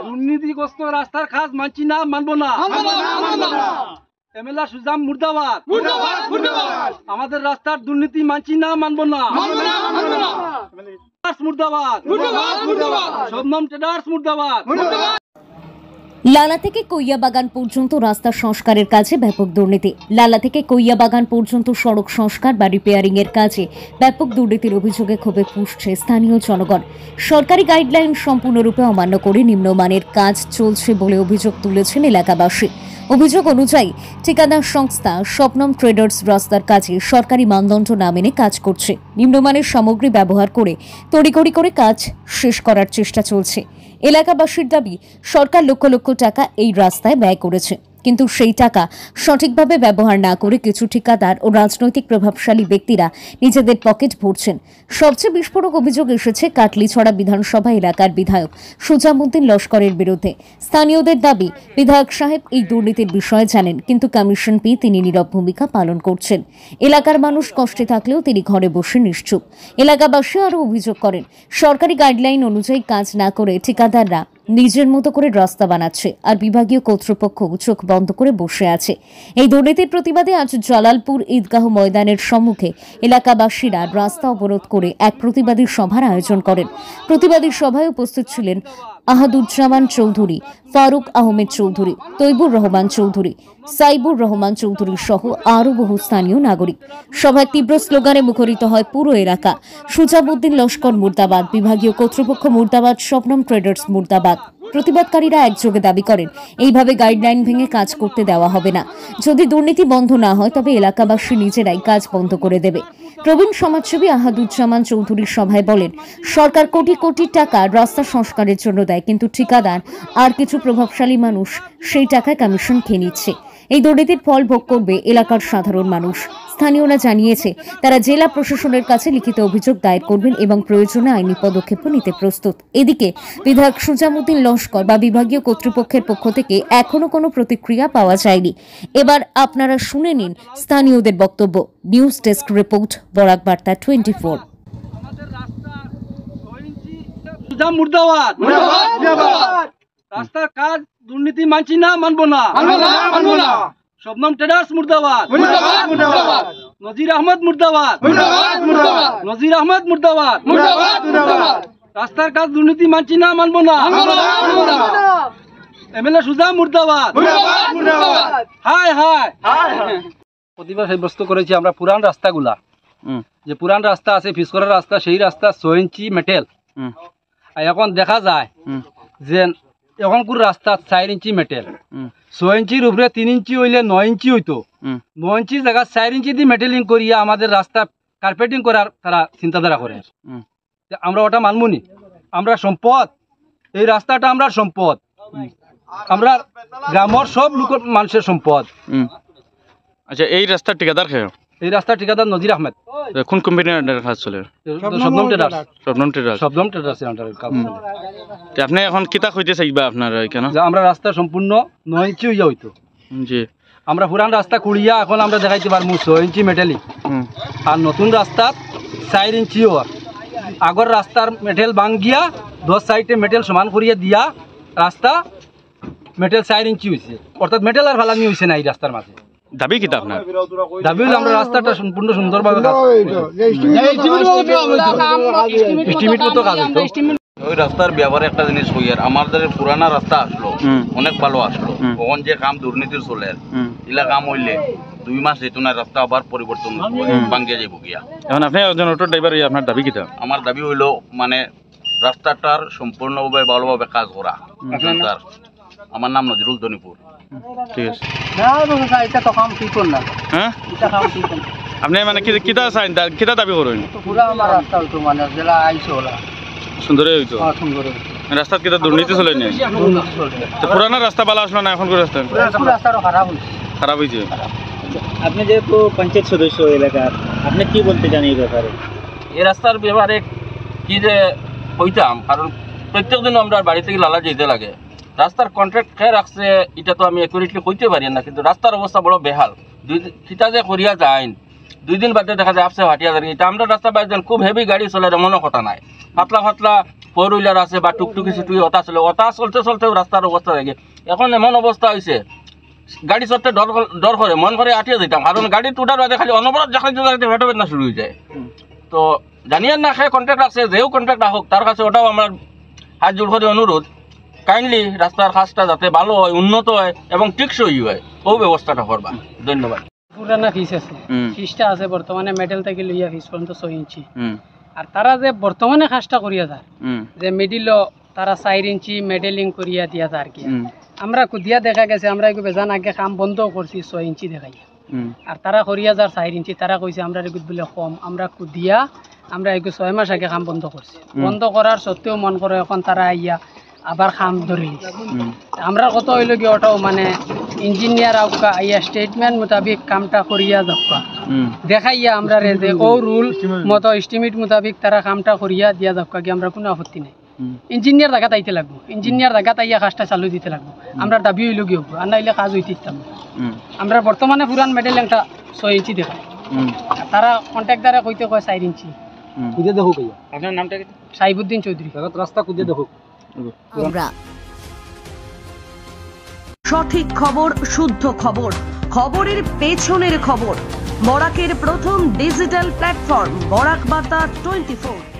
দুর্নীতিগ্রস্ত রাস্তার কাজ মানছি না, মানবো না। এমএলএ সুজাম মুর্দাবাদ, আমাদের রাস্তার দুর্নীতি মানছি না, মানবো না। মুর্দাবাদ, শবনম ট্রেডার্স মুর্দাবাদ। লালা থেকে কইয়াবাগান পর্যন্ত রাস্তা সংস্কারের কাজে ব্যাপক দুর্নীতি। লালা থেকে কইয়াবাগান পর্যন্ত সড়ক সংস্কার বা রিপেয়ারিং এর কাজে ব্যাপক দুর্নীতির অভিযোগে ক্ষোভে ফুঁসছে স্থানীয় জনগণ। সরকারি গাইডলাইন সম্পূর্ণরূপে অমান্য করে নিম্নমানের কাজ চলছে বলে অভিযোগ তুলেছেন এলাকাবাসী। অভিযোগ অনুযায়ী ঠিকাদার সংস্থা শবনম ট্রেডার্স রাস্তার কাজে সরকারি মানদণ্ড না মেনে কাজ করছে। নিম্নমানের সামগ্রী ব্যবহার করে তড়িঘড়ি করে কাজ শেষ করার চেষ্টা চলছে। এলাকাবাসীর দাবি, সরকার লক্ষ লক্ষ টাকা এই রাস্তায় ব্যয় করেছে, কিন্তু সেই টাকা সঠিকভাবে ব্যবহার না করে কিছু ঠিকাদার ও রাজনৈতিক প্রভাবশালী ব্যক্তিরা নিজেদের পকেট ভরছেন। সবচেয়ে বিস্ফোরক অভিযোগ এসেছে কাটলিছড়া বিধানসভা এলাকার বিধায়ক সুজামউদ্দিন লস্করের বিরুদ্ধে। স্থানীয়দের দাবি, বিধায়ক সাহেব এই দুর্নীতির বিষয়ে জানেন, কিন্তু কমিশন পেয়ে তিনি নীরব ভূমিকা পালন করছেন। এলাকার মানুষ কষ্টে থাকলেও তিনি ঘরে বসে নিশ্চুপ। এলাকাবাসী আরও অভিযোগ করেন, সরকারি গাইডলাইন অনুযায়ী কাজ না করে ঠিকাদাররা নিজের মতো করে রাস্তা বানাচ্ছে, আর বিভাগীয় কর্তৃপক্ষ চোখ বন্ধ করে বসে আছে। এই দুর্নীতির প্রতিবাদে আজ জালালপুর ঈদগাহ ময়দানের সম্মুখে এলাকাবাসীরা রাস্তা অবরোধ করে এক প্রতিবাদী সভার আয়োজন করেন। প্রতিবাদী সভায় উপস্থিত ছিলেন আহাদুজ্জামান চৌধুরী, ফারুক আহমেদ চৌধুরী, তৈবুর রহমান চৌধুরী, সাইবুর রহমান চৌধুরী সহ আরও বহু স্থানীয় নাগরিক। সভায় তীব্র স্লোগানে মুখরিত হয় পুরো এলাকা। সুজামউদ্দিন লস্কর মুর্দাবাদ, বিভাগীয় কর্তৃপক্ষ মুর্দাবাদ, শবনম ট্রেডার্স মুর্দাবাদ। প্রতিবাদকারীরা একযোগে দাবি করেন, এইভাবে গাইডলাইন ভেঙে কাজ করতে দেওয়া হবে না। যদি দুর্নীতি বন্ধ না হয় তবে এলাকাবাসী নিজেরাই কাজ বন্ধ করে দেবে। প্রবীণ সমাজসেবী আহাদুজ্জামান চৌধুরী সভায় বলেন, সরকার কোটি কোটি টাকা রাস্তা সংস্কারের জন্য দেয়, কিন্তু ঠিকাদার আর কিছু প্রভাবশালী মানুষ সেই টাকায় কমিশন খেয়ে নিচ্ছে। এই দুর্নীতির ফল ভোগ করবে এলাকার সাধারণ মানুষ। স্থানীয়রা জানিয়েছে, তারা জেলা প্রশাসনের কাছে লিখিত অভিযোগ দায়ের করবেন এবং প্রয়োজনে আইনি পদক্ষেপও নিতে প্রস্তুত। এদিকে বিধায়ক সুজামউদ্দিন লস্কর বা বিভাগীয় কর্তৃপক্ষের পক্ষ থেকে এখনো কোনো প্রতিক্রিয়া পাওয়া যায়নি। এবার আপনারা শুনে নিন স্থানীয়দের বক্তব্য। নিউজ ডেস্ক রিপোর্ট, বরাক বার্তা 24। রাস্তার কাজ দুর্নীতি মানছি না, মানবো না। শবনম ট্রেডার্স মুর্দাবাদ, নজির আহমদ মুর্দাবাদ, নজির আহমদ মুর্দাবাদ। রাস্তার কাজ দুর্নীতি মানছি না, মানবো না। এমএলএ সুজাম মুর্দাবাদ। হায় হায়। প্রতিবাদ সাব্যস্ত করেছি আমরা পুরান রাস্তাগুলা, যে পুরান রাস্তা আছে, ফিসকরার রাস্তা, সেই রাস্তা 6 ইঞ্চি মেটেল। এখন দেখা যায় যে এখনকার রাস্তা 4 ইঞ্চি মেটেল। 6 ইঞ্চির উপরে 3 ইঞ্চি হইলে 9 ইঞ্চি হইতো। 9 ইঞ্চি জায়গা 4 ইঞ্চি দিয়ে মেটেলিং করিয়া আমাদের রাস্তা কার্পেটিং করার তারা চিন্তাধারা করে। আমরা ওটা মানবনি। আমরা সম্পদ, এই রাস্তাটা আমরা সম্পদ, আমরা গ্রামের সব লোক মানুষের সম্পদ। আচ্ছা, এই রাস্তার ঠিকাদার কে? এই রাস্তার ঠিকাদার নজির আহমেদ। কোন কোম্পানির আন্ডারে কাজ চলে? শবনম ট্রেডার্স। শবনম ট্রেডার্স। শবনম ট্রেডার্সের আন্ডারে কাজ চলে। আপনি এখন কিতা কইতে চাইবা আপনার কেন? আমরা রাস্তা সম্পূর্ণ 9 ইঞ্চি হইয়া হইতো। জি, আমরা পুরান রাস্তা কুড়িয়া এখন আমরা দেখাইতে পারবো 6 ইঞ্চি মেটেলি। আর নতুন রাস্তা 4 ইঞ্চি হওয়ার আগর রাস্তার মেটেল ভাঙ্গিয়া 10 সাইডে মেটেল সমান করিয়া দিয়া রাস্তা মেটেল 4 ইঞ্চি হয়েছে। অর্থাৎ মেটেল আর ফালানি হয়েছে না এই রাস্তার মাঝে। দাবি কিতা আপনার? দাবি হলো আমরা রাস্তাটা সম্পূর্ণ সুন্দরভাবে ওই রাস্তার ব্যাপারে একটা জিনিস কই, আর আমাদের পুরানা রাস্তা আসলো অনেক ভালো আসলো, তখন যে কাম দুর্নীতির চলে এলা কাম হইলে 2 মাস যেত না, রাস্তা আবার পরিবর্তন ভাঙ্গিয়া যাইব গিয়া। এখন আপনি একজন অটো ড্রাইভার, আপনার দাবি কিতা? আমার দাবি হইল মানে রাস্তাটার সম্পূর্ণভাবে ভালোভাবে কাজ করা। আমার নাম নজরুল ধনীপুর। ঠিক আছে। হ্যাঁ, আপনি মানে কিতা চাইন, কিতা দাবি করেন? সুন্দরই হইতো। রাস্তার কিতা দুর্নীতি চলে নি? পুরানা রাস্তা ভালো আসলো না, এখনকার রাস্তা খারাপ হয়েছে। আপনি যেহেতু পঞ্চায়েত সদস্য এলাকার, আপনি কি বলতে চান এই ব্যাপারে? এই রাস্তার ব্যাপারে কি যে হইতাম, কারণ প্রত্যেক দিন আমরা বাড়ি থেকে লালা যেতে লাগে। রাস্তার কন্ট্রাক্ট খেয়ে রাখছে, এটা তো আমি অ্যাকুরেটলি কইতে পারি না, কিন্তু রাস্তার অবস্থা বড় বেহাল। খিতা যে করিয়া যায় 2 দিন বাদে দেখা যায় আপসে হাটিয়া যায়। এটা আমরা রাস্তা বাইরে খুব হেভি গাড়ি চলে, এমনও কথা নাই। পাতলা পাতলা ফোর হুইলার আছে বা টুকটুকি ছুটুকি ওটা চলতে চলতেও রাস্তার অবস্থা দেখে এখন এমন অবস্থা হয়েছে গাড়ি চড়তে ডর করে মন করে আটিয়ে দিতাম কারণ গাড়ি টুটার বাদে খালি অনবরত দেখাইতে ভেটো বেদনা শুরু হয়ে যায়। তো জানিয়ে না সে কন্ট্রাক্ট রাখছে যেও কন্ট্রাক্ট রাখুক তার কাছে ওটাও আমার হাত জোর করে অনুরোধ কাইন্ডলি রাস্তার কাজটা যাতে ভালো হয় উন্নত হয় এবং টিকসই হয় ও ব্যবস্থাটা করবা। ধন্যবাদ। পুরানা ফিস আছে ফিসটা আছে বর্তমানে মেটেল থেকে লইয়া ফিস পর্যন্ত 6 ইঞ্চি আর তারা যে বর্তমানে কাজটা করিয়া যার যে মিডিলও তারা 4 ইঞ্চি মেডেলিং করিয়া দিয়া যার কি আমরা কুদিয়া দেখা গেছে আমরা একটু বেজান আগে কাম বন্ধ করছি 6 ইঞ্চি দেখাইয়া আর তারা করিয়া যার 4 ইঞ্চি তারা কইছে আমরা এগুত বলে কম আমরা কুদিয়া আমরা একটু 6 মাস আগে কাম বন্ধ করছি বন্ধ করার সত্ত্বেও মন করে এখন তারা আইয়া আবার কাম ধরে নিছে আমরা কত হইল কি ওটাও মানে ইঞ্জিনিয়ার আউকা আইয়া স্টেটমেন্ট মোতাবিক কামটা করিয়া যাওয়া দেখাইয়া আমরা রে যে ও রুল মতো এস্টিমেট মোতাবিক তারা কামটা করিয়া দিয়া যাওয়া কি আমরা কোনো আপত্তি নাই। ইঞ্জিনিয়ার জায়গা আইতে লাগবো ইঞ্জিনিয়ার জায়গা আইয়া কাজটা চালু দিতে লাগবো আমরা দাবি হইল কি হবো আর নাইলে কাজ হইতে ইতাম আমরা বর্তমানে পুরান মেডেল একটা 6 ইঞ্চি দেখাই তারা কন্ট্রাক্টরে কইতে কয় 4 ইঞ্চি কুদিয়ে দেখো কইয়া আপনার নামটা কি? সাইবুদ্দিন চৌধুরী রাস্তা কুদিয়ে দেখো। আমরা সঠিক খবর, শুদ্ধ খবর, খবরের পেছনের খবর। বরাকের প্রথম ডিজিটাল প্ল্যাটফর্ম বরাক বার্তা 24।